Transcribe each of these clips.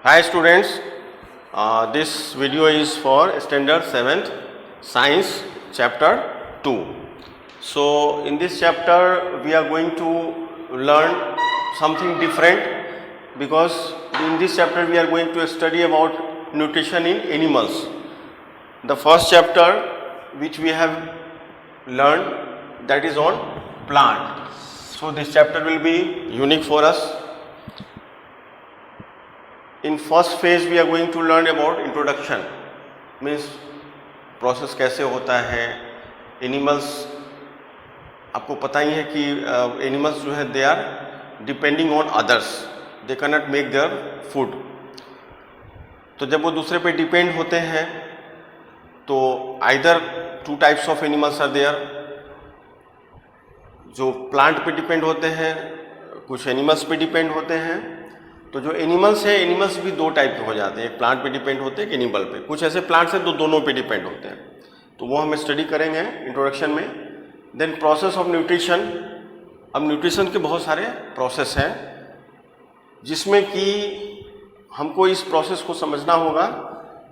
Hi students, this video is for standard 7th science chapter 2. So in this chapter we are going to learn something different because in this chapter we are going to study about nutrition in animals. The first chapter which we have learned, that is on plant. So this chapter will be unique for us. In first phase we are going to learn about introduction, means process कैसे होता है. Animals आपको पता ही है कि animals जो है they are depending on others, they can not make their food. तो जब वो दूसरे पे डिपेंड होते हैं तो either two types of animals are there. जो प्लांट पे डिपेंड होते हैं, कुछ एनिमल्स पे डिपेंड होते हैं. तो जो एनिमल्स है, एनिमल्स भी दो टाइप के हो जाते हैं, एक प्लांट पे डिपेंड होते हैं, एक एनिमल पे. कुछ ऐसे प्लांट्स हैं तो दोनों पे डिपेंड होते हैं, तो वो हम स्टडी करेंगे इंट्रोडक्शन में. Then process of nutrition. अब न्यूट्रिशन के बहुत सारे प्रोसेस हैं जिसमें कि हमको इस प्रोसेस को समझना होगा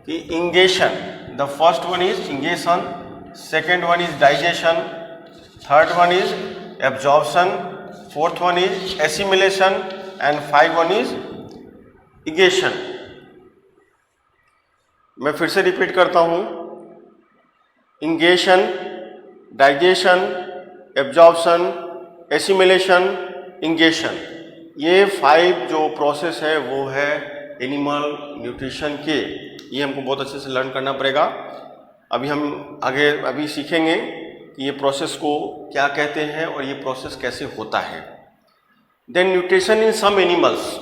कि ingestion, the first one is ingestion, second one is digestion, third one is absorption, fourth one is assimilation and five one is egestion. मैं फिर से रिपीट करता हूं. Ingestion, digestion, absorption, assimilation, ingestion, ये 5 जो प्रोसेस है वो है एनिमल न्यूट्रिशन के. ये हमको बहुत अच्छे से लर्न करना पड़ेगा. अभी हम अभी सीखेंगे कि ये प्रोसेस को क्या कहते हैं और ये प्रोसेस कैसे होता है. Then nutrition in some animals,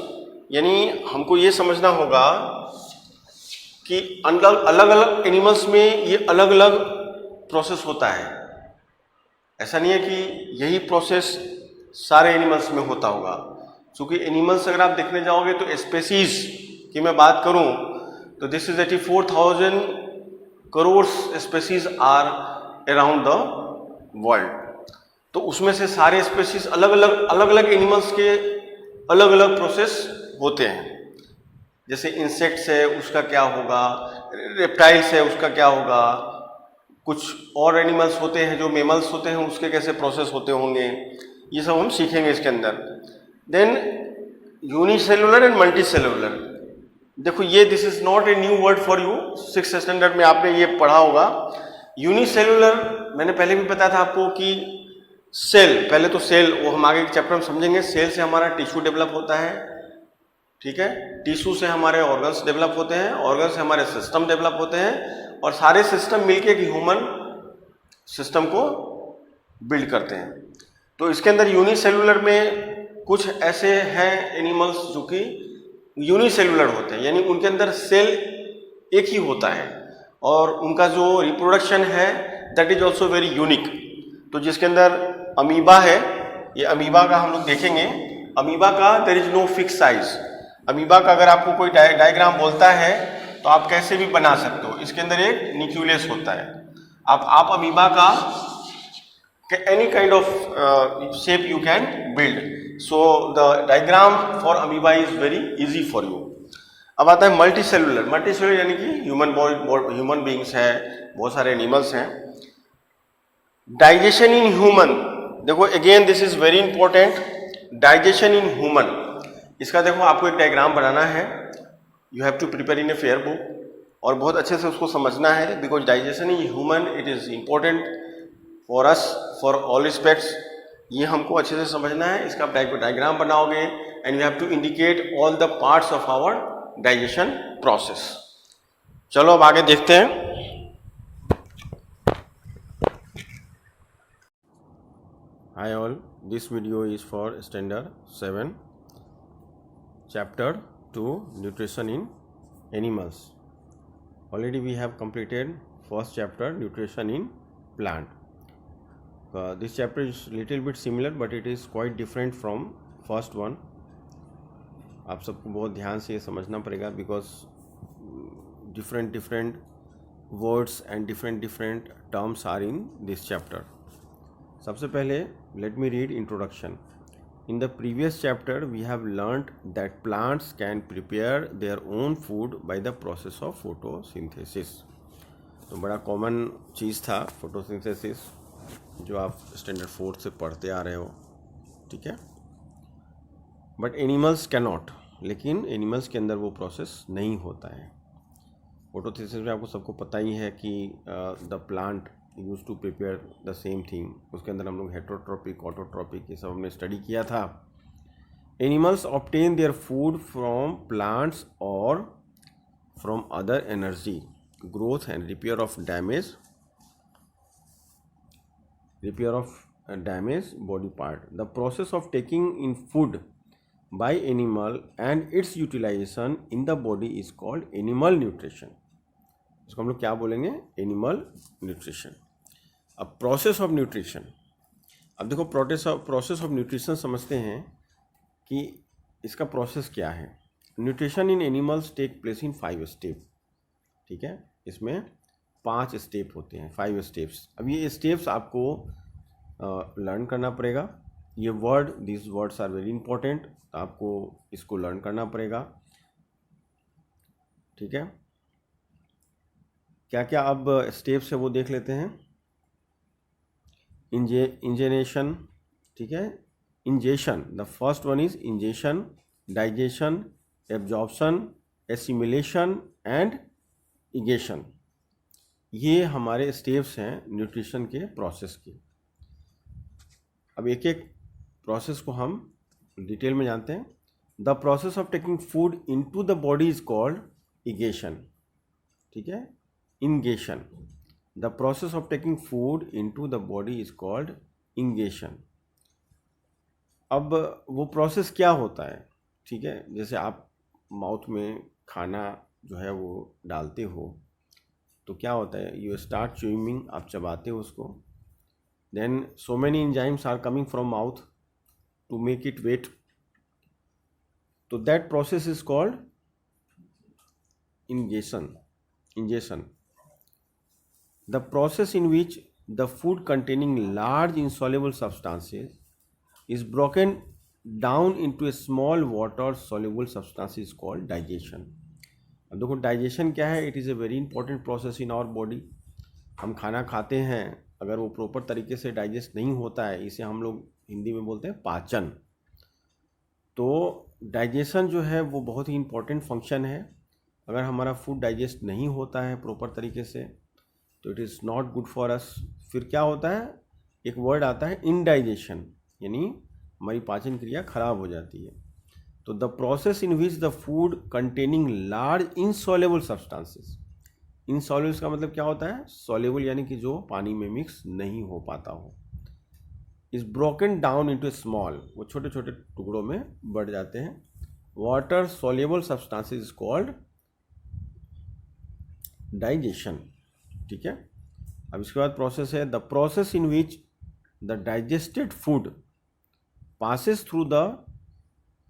यानी हमको ये समझना होगा कि अलग अलग एनिमल्स में ये अलग अलग प्रोसेस होता है. ऐसा नहीं है कि यही प्रोसेस सारे एनिमल्स में होता होगा, क्योंकि एनिमल्स अगर आप देखने जाओगे तो स्पेसीज की मैं बात करूं तो this is 84,000 crore species are around the world. तो उसमें से सारे स्पेसीज अलग अलग एनिमल्स के अलग अलग प्रोसेस होते हैं. जैसे इंसेक्ट्स है उसका क्या होगा, रेप्टाइल्स है उसका क्या होगा, कुछ और एनिमल्स होते हैं जो मेमल्स होते हैं उसके कैसे प्रोसेस होते होंगे, ये सब हम सीखेंगे इसके अंदर. Then unicellular and multicellular. देखो ये this is not a new word for you, 6th standard में आपने ये पढ़ा होगा. यूनिसेलुलर मैंने पहले भी बताया था आपको कि सेल, पहले तो सेल, वो हम आगे के चैप्टर में समझेंगे. सेल से हमारा टिश्यू डेवलप होता है, ठीक है. टिश्यू से हमारे ऑर्गन्स डेवलप होते हैं, ऑर्गन से हमारे सिस्टम डेवलप होते हैं, और सारे सिस्टम मिलके एक ह्यूमन सिस्टम को बिल्ड करते हैं. तो इसके अंदर यूनिसेलुलर में कुछ ऐसे हैं एनिमल्स जो कि यूनिसेलुलर होते हैं, यानी उनके अंदर सेल एक ही होता है और उनका जो रिप्रोडक्शन है that is also very unique. तो जिसके अंदर अमीबा है, ये अमीबा का हम लोग देखेंगे. अमीबा का there is no fix size. Amoeba का अगर आपको कोई डायग्राम बोलता है तो आप कैसे भी बना सकते हो. इसके अंदर एक न्यूक्लियस होता है. आप अमीबा का any kind of shape you can build. So the diagram for amoeba is very easy for you. अब आता है मल्टी सेलुलर. मल्टी सेलुलर यानी कि ह्यूमन बींग्स है, बहुत सारे एनिमल्स हैं. डाइजेशन इन ह्यूमन, देखो again this is very important. Digestion in human, इसका देखो आपको एक डायग्राम बनाना है. You have to prepare in a fair book और बहुत अच्छे से उसको समझना है, because digestion in human it is important for us for all respects. ये हमको अच्छे से समझना है. इसका डायग्राम बनाओगे and you have to indicate all the parts of our digestion process. चलो अब आगे देखते हैं. Hi all, this video is for standard 7 chapter 2 nutrition in animals. Already we have completed first chapter nutrition in plant. This chapter is little bit similar but it is quite different from first one. आप सबको बहुत ध्यान से ये समझना पड़ेगा because different words and different terms are in this chapter. सबसे पहले let me read introduction. In the previous chapter we have learnt that plants can prepare their own food by the process of photosynthesis. तो बड़ा common चीज़ था photosynthesis, जो आप standard 4 से पढ़ते आ रहे हो, ठीक है. बट एनिमल्स कैन नॉट, लेकिन एनिमल्स के अंदर वो प्रोसेस नहीं होता है. फोटोसिंथेसिस में आपको सबको पता ही है कि the plant use to prepare the same thing. उसके अंदर हम लोग हेटरोट्रॉपिक, ऑटोट्रॉपिक, ये सब हमने स्टडी किया था. Animals obtain their food from plants और from other energy, growth and repair of damage body part. The process of taking in food by animal and its utilization in the body is called animal nutrition. इसको हम लोग क्या बोलेंगे? Animal nutrition. अब process of nutrition, अब देखो process of nutrition समझते हैं कि इसका प्रोसेस क्या है. Nutrition in animals take place in 5 step, ठीक है. इसमें 5 स्टेप होते हैं, 5 स्टेप्स. अब ये स्टेप्स आपको लर्न करना पड़ेगा. ये word, this words are very important, आपको इसको लर्न करना पड़ेगा, ठीक है. क्या क्या अब स्टेप्स है वो देख लेते हैं. इंजेनेशन, ठीक है. Ingestion, the first one is ingestion, digestion, absorption, assimilation and egestion. ये हमारे स्टेप्स हैं न्यूट्रिशन के प्रोसेस के. अब एक एक प्रोसेस को हम डिटेल में जानते हैं. The process of taking food into the body is called egestion, ठीक है. Ingestion, the process of taking food into the body is called ingestion. अब वो प्रोसेस क्या होता है, ठीक है. जैसे आप माउथ में खाना जो है वो डालते हो तो क्या होता है, यू स्टार्ट च्यूइंग, आप चबाते हो उसको. then so many enzymes are coming from mouth to make it wet, so that process is called ingestion. The process in which the food containing large insoluble substances is broken down into a small water soluble substance is called digestion. अब देखो digestion क्या है. It is a very important process in our body. हम खाना खाते हैं, अगर वो प्रॉपर तरीके से डाइजेस्ट नहीं होता है, इसे हम लोग हिंदी में बोलते हैं पाचन. तो डाइजेशन जो है वो बहुत ही इम्पोर्टेंट फंक्शन है. अगर हमारा फूड डाइजेस्ट नहीं होता है प्रॉपर तरीके से तो it is not good for us. फिर क्या होता है, एक वर्ड आता है इनडाइजेशन, यानी हमारी पाचन क्रिया खराब हो जाती है. तो the process in which the food containing large insoluble substances, insoluble का मतलब क्या होता है, सॉल्युबल यानी कि जो पानी में मिक्स नहीं हो पाता हो, is broken down into small, वो छोटे छोटे टुकड़ों में बढ़ जाते हैं. Water soluble substances is called digestion, ठीक है. अब इसके बाद प्रोसेस है the process in which the digested food passes through the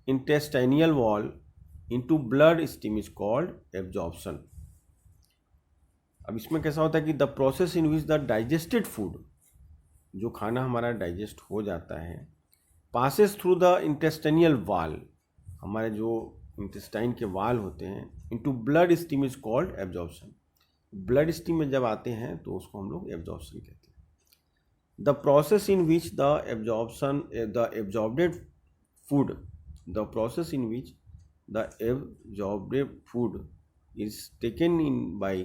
intestinal wall into blood stream is called absorption. अब इसमें कैसा होता है कि the process in which the digested food, जो खाना हमारा डाइजेस्ट हो जाता है, पासेस थ्रू द इंटेस्टाइनियल वाल, हमारे जो इंटेस्टाइन के वाल होते हैं, into blood stream is called absorption. Blood stream में जब आते हैं तो उसको हम लोग एब्जॉर्प्शन कहते हैं. The process in which the absorbed food, the process in which the absorbed food is taken in by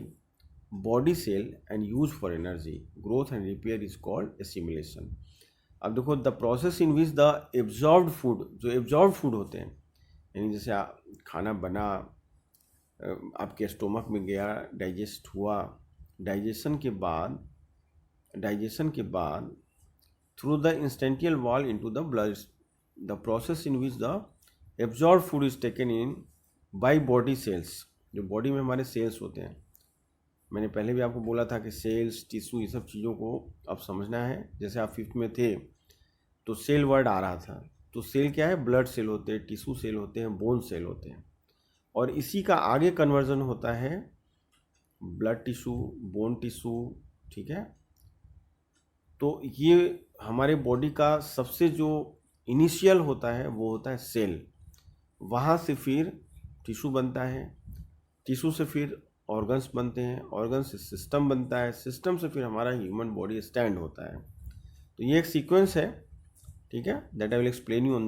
body cell and use for energy, growth and repair is called assimilation. अब देखो the process in which the absorbed food, जो absorb food होते हैं, यानी जैसे खाना बना, आपके स्टोमक में गया, डाइजेस्ट हुआ, डाइजेशन के बाद through the intestinal wall into the blood, the process in which the absorb food is taken in by body cells, जो बॉडी में हमारे सेल्स होते हैं. मैंने पहले भी आपको बोला था कि सेल्स, टिश्यू, ये सब चीज़ों को अब समझना है. जैसे आप 5th में थे तो सेल वर्ड आ रहा था, तो सेल क्या है, ब्लड सेल होते हैं, टिश्यू सेल होते हैं, बोन सेल होते हैं, और इसी का आगे कन्वर्जन होता है ब्लड टिश्यू, बोन टिश्यू, ठीक है. तो ये हमारे बॉडी का सबसे जो इनिशियल होता है वो होता है सेल, वहाँ से फिर टिश्यू बनता है, टिश्यू से फिर ऑर्गन्स बनते हैं, ऑर्गन से सिस्टम बनता है, सिस्टम से फिर हमारा ह्यूमन बॉडी स्टैंड होता है। तो ये एक सीक्वेंस है, ठीक है, that I will explain you on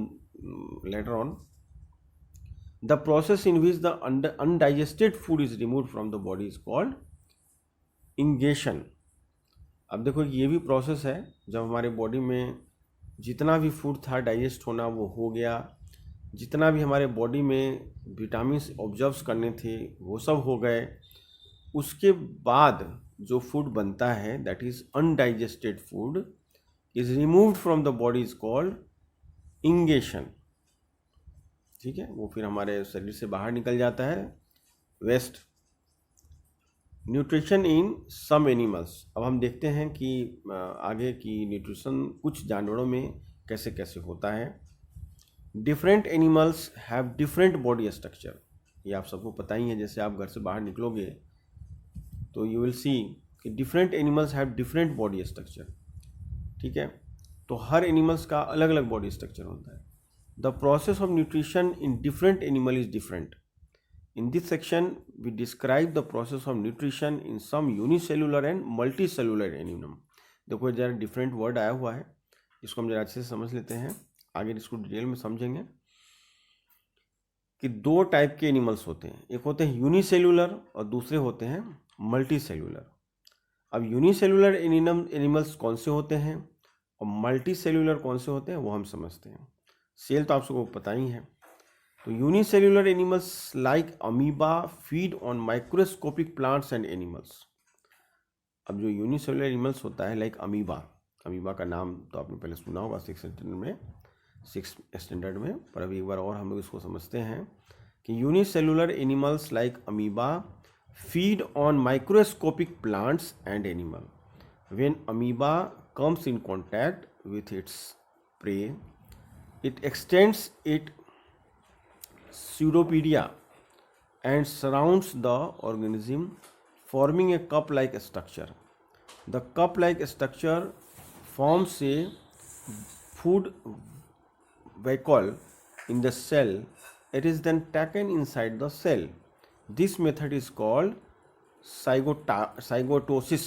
later on. The process in which the undigested food is remove from the body is called ingestion. अब देखो ये भी प्रोसेस है, जब हमारे बॉडी में जितना भी फूड था डाइजेस्ट होना वो हो गया, जितना भी हमारे बॉडी में विटामिन ऑब्जर्व करने थे वो सब हो गए, उसके बाद जो फूड बनता है that is undigested food is removed from the body is called ingestion, ठीक है, वो फिर हमारे शरीर से बाहर निकल जाता है, waste. Nutrition in some animals, अब हम देखते हैं कि आगे की न्यूट्रिशन कुछ जानवरों में कैसे कैसे होता है। Different animals have different body structure, ये आप सबको पता ही है, जैसे आप घर से बाहर निकलोगे तो यू विल सी कि different animals have different body structure, ठीक है, तो हर एनिमल्स का अलग अलग बॉडी स्ट्रक्चर होता है। The process of nutrition in different animal is different. In this section, we describe the process of nutrition in some unicellular and multicellular animal. देखो जरा डिफरेंट वर्ड आया हुआ है, इसको हम जरा अच्छे से समझ लेते हैं, आगे इसको डिटेल में समझेंगे कि दो टाइप के एनिमल्स होते हैं, एक होते हैं यूनिसेल्यूलर और दूसरे होते हैं मल्टी सेल्यूलर। अब यूनिसेल्यूलर एनिमल्स कौन से होते हैं और मल्टी सेल्यूलर कौन से होते हैं वो हम समझते हैं। सेल तो आप सबको पता ही है। तो unicellular animals like amoeba feed on microscopic plants and animals. अब जो यूनिसेल्यूलर एनिमल्स होता है लाइक अमीबा, अमीबा का नाम तो आपने पहले सुना होगा सिक्स स्टैंडर्ड में, पर अभी एक बार और हम लोग इसको समझते हैं कि unicellular animals like amoeba feed on microscopic plants and animal. When amoeba comes in contact with its prey it extends it pseudopodia and surrounds the organism forming a cup-like structure. The cup-like structure forms a food vacuole in the cell. It is then taken inside the cell. This method is called zygotosis.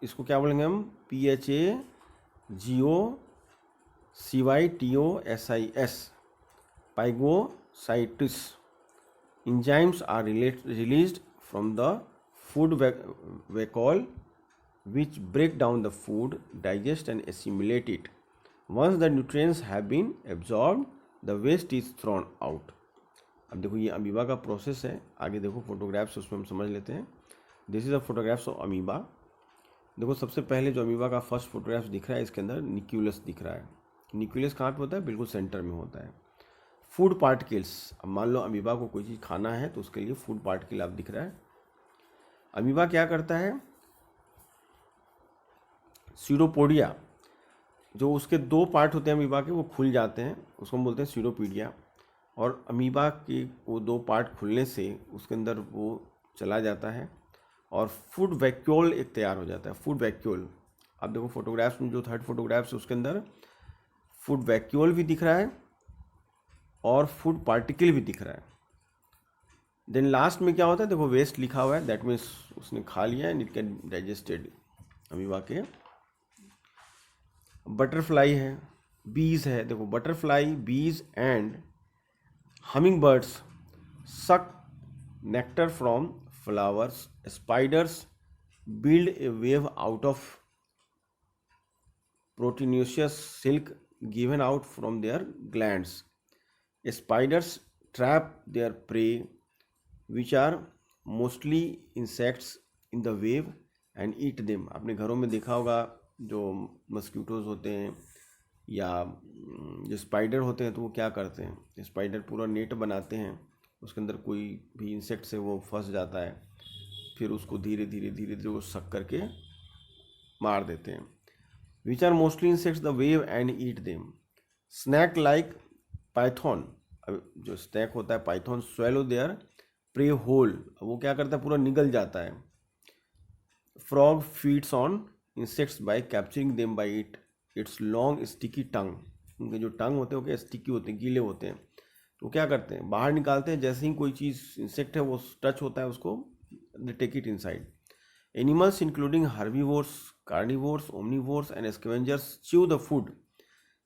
इसको क्या बोलेंगे हम? PHAGOCYTOSIS. Phagocytosis. Enzymes are released from the food vacuole which break down the food, digest and assimilate it. Once the nutrients have been absorbed, the waste is thrown out. अब देखो ये amoeba का process है, आगे देखो photographs उसमें हम समझ लेते हैं। This is the photographs of amoeba. देखो सबसे पहले जो अमीबा का फर्स्ट फोटोग्राफ्स दिख रहा है, इसके अंदर न्यूक्लियस दिख रहा है। न्यूक्लियस कहाँ पे होता है? बिल्कुल सेंटर में होता है। फूड पार्टिकल्स, अब मान लो अमीबा को कोई चीज़ खाना है तो उसके लिए फूड पार्टिकल आप दिख रहा है। अमीबा क्या करता है? सीडोपोडिया, जो उसके दो पार्ट होते हैं अमीबा के, वो खुल जाते हैं, उसको हम बोलते हैं सीडोपीडिया। और अमीबा के वो दो पार्ट खुलने से उसके अंदर वो चला जाता है और फूड वैक्यूल एक तैयार हो जाता है। फूड वैक्यूल, अब देखो फोटोग्राफ्स में जो थर्ड फोटोग्राफ्स है उसके अंदर फूड वैक्यूल भी दिख रहा है और फूड पार्टिकल भी दिख रहा है। देन लास्ट में क्या होता है? देखो वेस्ट लिखा हुआ है, दैट मीन्स उसने खा लिया and it can digested. Amoeba के बटरफ्लाई है, बीज है, देखो butterfly, bees and humming birds suck nectar from flowers. Spiders build a web out of proteinaceous silk given out from their glands. Spiders trap their prey, which are mostly insects, in the web and eat them. आपने घरों में देखा होगा जो mosquitoes होते हैं या जो स्पाइडर होते हैं तो वो क्या करते हैं? स्पाइडर पूरा नेट बनाते हैं, उसके अंदर कोई भी इंसेक्ट से वो फंस जाता है, फिर उसको धीरे धीरे वो सक करके मार देते हैं। Which are mostly insects, the web and eat them. Snake like python, जो स्नैक होता है python, swallow their prey whole, वो क्या करता है? पूरा निगल जाता है। Frog feeds on insects by capturing them by its long sticky tongue. उनके जो टंग होते हैं वो क्या स्टिकी होते हैं, गीले होते हैं, तो क्या करते हैं बाहर निकालते हैं, जैसे ही कोई चीज़ इंसेक्ट है वो टच होता है उसको, they take it inside. Animals including herbivores, carnivores, omnivores and scavengers chew the food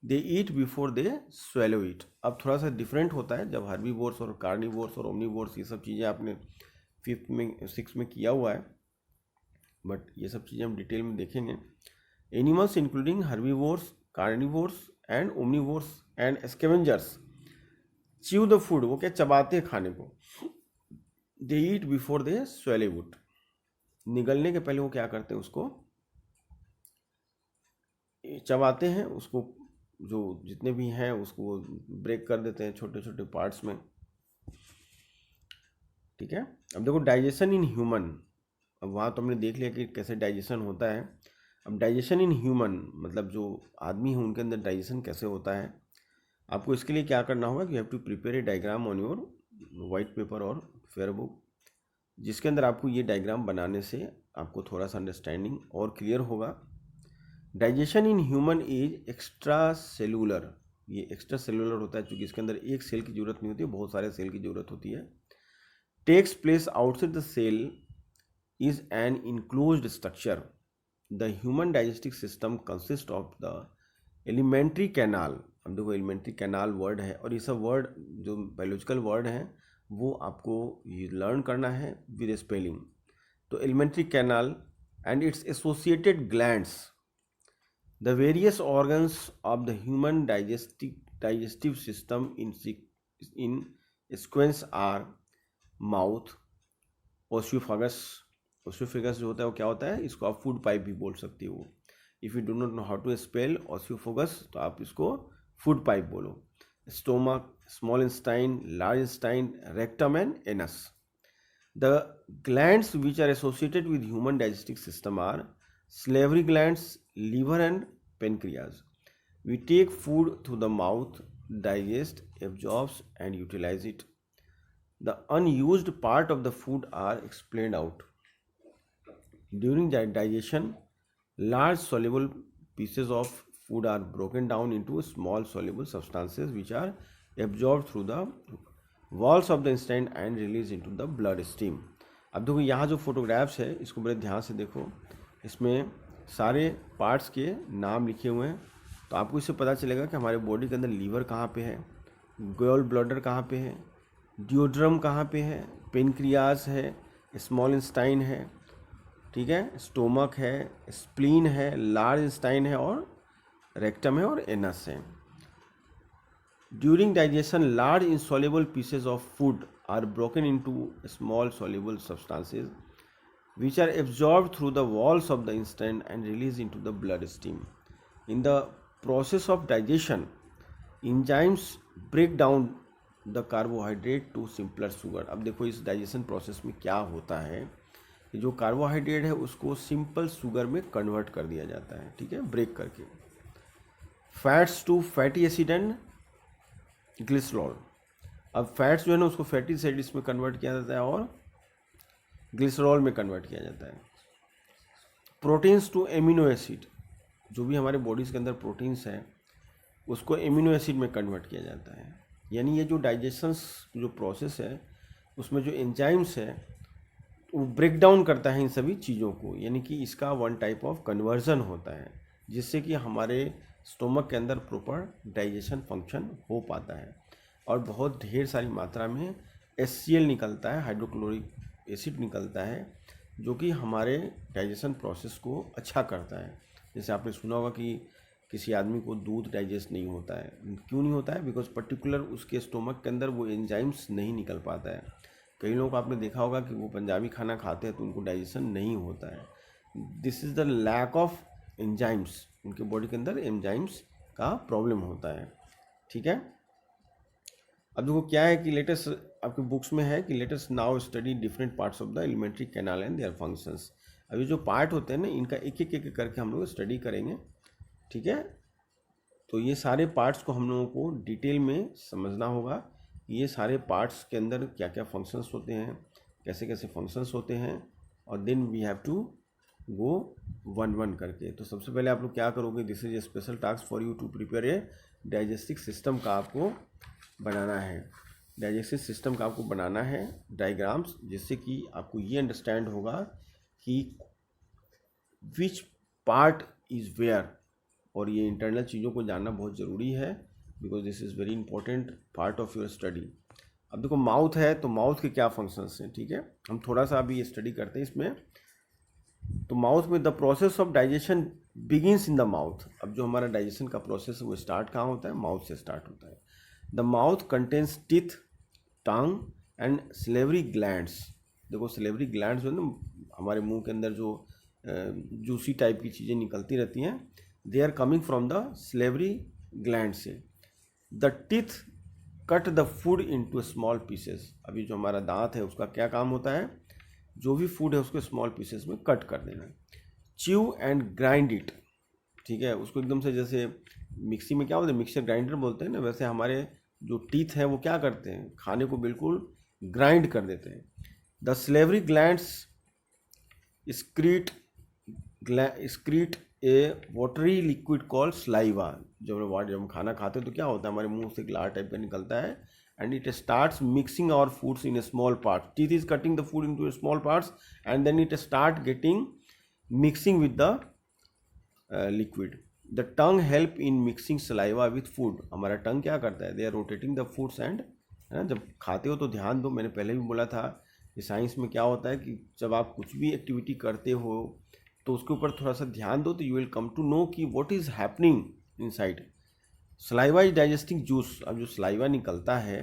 they eat before they swallow it. अब थोड़ा सा डिफरेंट होता है जब हर्बीवोर्स और कार्निवोर्स और ओमनीवोर्स ये सब चीज़ें आपने 5th में 6th में किया हुआ है, बट ये सब चीज़ें हम डिटेल में देखेंगे। Animals including herbivores, carnivores and omnivores and scavengers chew the food, वो क्या चबाते हैं खाने को, they eat before they swallow it, निगलने के पहले वो क्या करते हैं उसको चबाते हैं, उसको जो जितने भी हैं उसको ब्रेक कर देते हैं छोटे छोटे पार्ट्स में, ठीक है। अब देखो डाइजेशन इन ह्यूमन, अब वहाँ तो हमने देख लिया कि कैसे डाइजेशन होता है। अब डाइजेशन इन ह्यूमन मतलब जो आदमी है उनके अंदर डाइजेशन कैसे होता है, आपको इसके लिए क्या करना होगा कि you have to prepare a diagram on your white paper और फेयर बुक, जिसके अंदर आपको ये डायग्राम बनाने से आपको थोड़ा सा अंडरस्टैंडिंग और क्लियर होगा। Digestion in human is extra cellular, ये एक्स्ट्रा सेलुलर होता है क्योंकि इसके अंदर एक सेल की जरूरत नहीं होती है, बहुत सारे सेल की जरूरत होती है। Takes place outside the cell is an enclosed structure. The human digestive system consist of the alimentary canal. अब देखो एलिमेंट्री कैनाल वर्ड है और ये सब वर्ड जो बायोलॉजिकल वर्ड हैं वो आपको लर्न करना है विद स्पेलिंग। तो alimentary canal and it's associated glands, the various organs of the human digestive system in sequence are mouth, ओस्योफेगस। ओस्योफेगस जो होता है वो क्या होता है, इसको आप फूड पाइप भी बोल सकते हो। If you do not know how to spell oesophagus तो आप इसको फूड पाइप बोलो। Stomach, small intestine, large intestine, rectum and anus. The glands which are associated with human digestive system are salivary glands, liver and pancreas. We take food through the mouth, digest, absorbs and utilize it. The unused part of the food are explained out. During digestion, large soluble pieces of food are broken down into small soluble substances which are absorbed through the walls of the instant and release into the blood stream. अब देखो यहाँ जो photographs है इसको बड़े ध्यान से देखो, इसमें सारे पार्ट्स के नाम लिखे हुए हैं, तो आपको इससे पता चलेगा कि हमारे बॉडी के अंदर लीवर कहाँ पे है, गॉल ब्लैडर कहाँ पे है, डियोड्रम कहाँ पे है, पेनक्रियाज है, स्मॉल इंस्टाइन है, ठीक है, स्टोमक है, स्प्लीन है, लार्ज इंस्टाइन है और रेक्टम है और एनस है। During digestion, large insoluble pieces of food are broken into small soluble substances which are absorbed through the walls of the intestine and released into the bloodstream. In the process of digestion, enzymes break down the carbohydrate to simpler sugar. अब देखो इस digestion process में क्या होता है कि जो carbohydrate है उसको सिंपल शुगर में कन्वर्ट कर दिया जाता है, ठीक है, ब्रेक करके। Fats to fatty acid and glycerol. अब फैट्स जो है ना उसको फैटी एसिड्स में कन्वर्ट किया जाता है और ग्लिसरॉल में कन्वर्ट किया जाता है। प्रोटीन्स टू एमिनो एसिड, जो भी हमारे बॉडीज़ के अंदर प्रोटीन्स हैं उसको एमिनो एसिड में कन्वर्ट किया जाता है। यानी ये जो डाइजेशंस जो प्रोसेस है उसमें जो एंजाइम्स है वो ब्रेक डाउन करता है इन सभी चीज़ों को, यानी कि इसका वन टाइप ऑफ कन्वर्जन होता है जिससे कि हमारे स्टोमक के अंदर प्रॉपर डाइजेशन फंक्शन हो पाता है और बहुत ढेर सारी मात्रा में HCl निकलता है, हाइड्रोक्लोरिक एसिड निकलता है, जो कि हमारे डाइजेशन प्रोसेस को अच्छा करता है। जैसे आपने सुना होगा कि किसी आदमी को दूध डाइजेस्ट नहीं होता है, क्यों नहीं होता है, बिकॉज पर्टिकुलर उसके स्टोमक के अंदर वो एंजाइम्स नहीं निकल पाता है। कई लोगों को आपने देखा होगा कि वो पंजाबी खाना खाते हैं तो उनको डाइजेशन नहीं होता है। This is the lack of enzymes, उनके बॉडी के अंदर एंजाइम्स का प्रॉब्लम होता है, ठीक है। अब देखो क्या है कि लेटेस्ट आपके बुक्स में है कि latest now study different parts of the alimentary canal and their functions. अब ये जो पार्ट होते हैं ना इनका एक एक करके हम लोग स्टडी करेंगे, ठीक है। तो ये सारे पार्ट्स को हम लोगों को डिटेल में समझना होगा, ये सारे पार्ट्स के अंदर क्या क्या फंक्शंस होते हैं, कैसे कैसे फंक्शंस होते हैं, और then we have to go one one करके। तो सबसे पहले आप लोग क्या करोगे, this is a special task for you to prepare a digestive system का आपको बनाना है, डाइजेस्टिव सिस्टम का आपको बनाना है डायग्राम्स, जिससे कि आपको ये अंडरस्टैंड होगा कि विच पार्ट इज़ वेयर, और ये इंटरनल चीज़ों को जानना बहुत ज़रूरी है because this is very important part of your study. अब देखो माउथ है तो माउथ के क्या फंक्शंस हैं, ठीक है, हम थोड़ा सा अभी स्टडी करते हैं इसमें। तो माउथ में the process of digestion begins in the mouth. अब जो हमारा डाइजेशन का प्रोसेस है वो स्टार्ट कहाँ होता है, माउथ से स्टार्ट होता है। The mouth contains teeth, tongue and salivary glands. देखो सलेवरी ग्लैंड्स जो है ना, हमारे मुंह के अंदर जो जूसी टाइप की चीज़ें निकलती रहती हैं, they are coming from the salivary gland से। The teeth cut the food into small pieces. अभी जो हमारा दांत है उसका क्या काम होता है, जो भी फूड है उसको स्मॉल पीसेस में कट कर देना। च्यू एंड ग्राइंड इट, ठीक है, उसको एकदम से, जैसे मिक्सी में क्या होता है, मिक्सर ग्राइंडर बोलते हैं ना, वैसे हमारे जो टीथ है वो क्या करते हैं, खाने को बिल्कुल ग्राइंड कर देते हैं। The salivary glands स्क्रीट A watery liquid called saliva. जब हम खाना खाते हैं तो क्या होता है, हमारे मुंह से ग्लास टाइप का निकलता है, and it starts mixing our foods in a small part. Teeth is cutting the food into small parts and then it start getting mixing with the liquid. The tongue help in mixing saliva with food. हमारा टंग क्या करता है, they are rotating the foods and, है ना, जब खाते हो तो ध्यान दो, मैंने पहले भी बोला था कि साइंस में क्या होता है कि जब आप कुछ भी एक्टिविटी करते हो तो उसके ऊपर थोड़ा सा ध्यान दो तो you will come to know कि what is happening inside. Saliva is digesting juice. अब जो सलाइवा निकलता है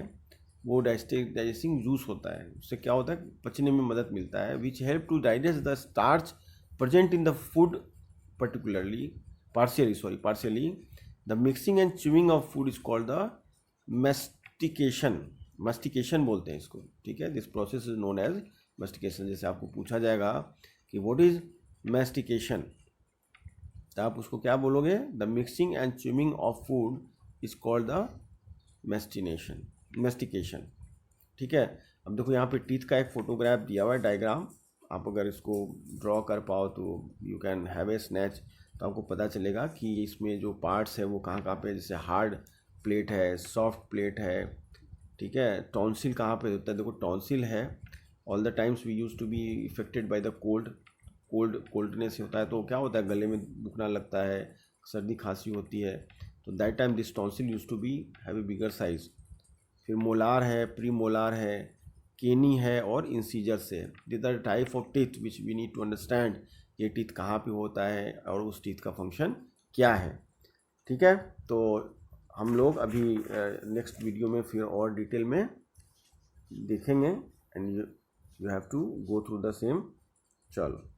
वो डाइजेस्टिंग जूस होता है, उससे क्या होता है, पचने में मदद मिलता है। Which help to digest the starch present in the food partially. The mixing and chewing of food is called the mastication बोलते हैं इसको, ठीक है। This process is known as mastication. जैसे आपको पूछा जाएगा कि व्हाट इज मैस्टिकेशन, तो आप उसको क्या बोलोगे, the mixing and chewing of food is called the mastication, ठीक है। अब देखो यहाँ पे टीथ का एक फोटोग्राफ दिया हुआ है, डायग्राम। आप अगर इसको ड्रॉ कर पाओ तो you can have a snatch, तो आपको पता चलेगा कि इसमें जो पार्ट्स है वो कहाँ पे है। जैसे हार्ड प्लेट है, सॉफ्ट प्लेट है, ठीक है। टॉन्सिल कहाँ पे होता है, देखो टॉन्सिल है, all the times we use to be affected by the coldness होता है, तो क्या होता है, गले में दुखना लगता है, सर्दी खांसी होती है, तो that time this tonsil use to be have a bigger size. फिर मोलार है, प्री मोलार है, केनी है और इंसीजर्स है। This are type of teeth which we need to understand, ये टीथ कहाँ पे होता है और उस टीथ का फंक्शन क्या है, ठीक है। तो हम लोग अभी नेक्स्ट वीडियो में फिर और डिटेल में देखेंगे and you have to go through the same. चलो,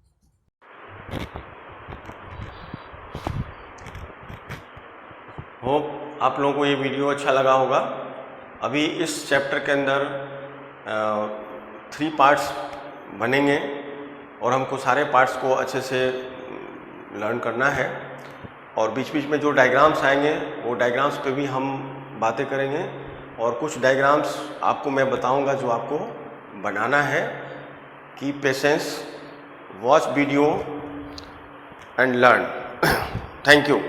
होप आप लोगों को ये वीडियो अच्छा लगा होगा। अभी इस चैप्टर के अंदर 3 पार्ट्स बनेंगे और हमको सारे पार्ट्स को अच्छे से लर्न करना है, और बीच बीच में जो डायग्राम्स आएंगे वो डायग्राम्स पे भी हम बातें करेंगे, और कुछ डायग्राम्स आपको मैं बताऊंगा जो आपको बनाना है। Keep patience, watch video and learn. Thank you.